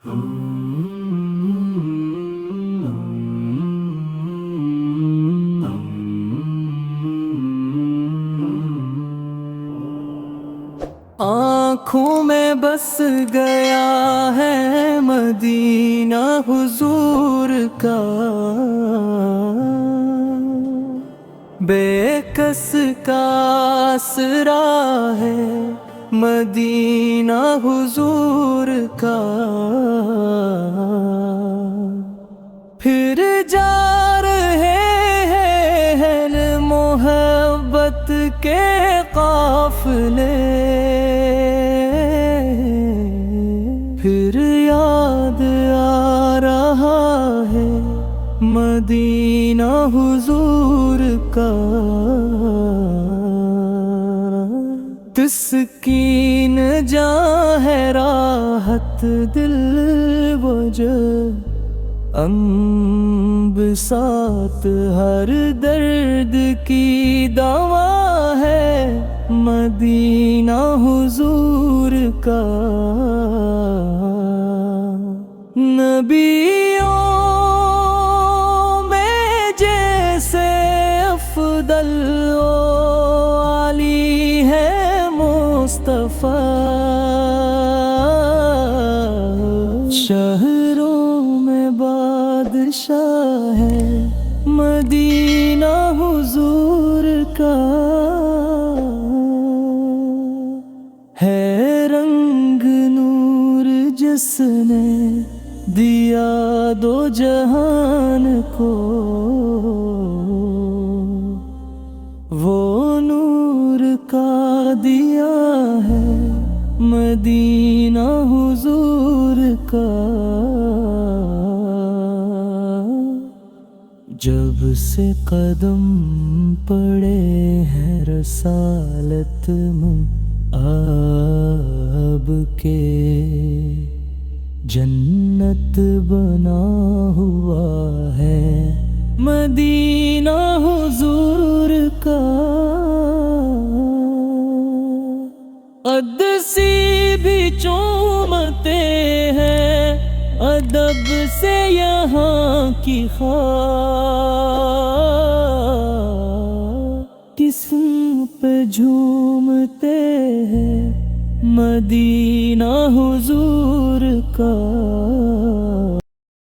آنکھوں میں بس گیا ہے مدینہ حضور کا، بے کس کا آسرا ہے مدینہ حضور کا۔ پھر جا رہے ہیں اہل محبت کے قافلے، پھر یاد آ رہا ہے مدینہ حضور کا۔ تسکین جاں ہے راحت دل وجہ، انبساط ہر درد کی دوا ہے مدینہ حضور کا۔ نبیوں میں جیسے افضل و عالی ہے مصطفیٰ، شہروں میں بادشاہ ہے مدینہ حضور کا۔ ہے رنگ نور جس نے دیا دو جہان کو، وہ نور کا دیا ہے مدینہ حضور کا۔ جب سے قدم پڑے ہیں رسالت میں آب کے، جنت بنا ہوا ہے مدینہ حضور کا۔ قدسی بھی چومتے ہیں ادب سے یہاں کی خاک، جسم پہ جھومتے ہیں مدینہ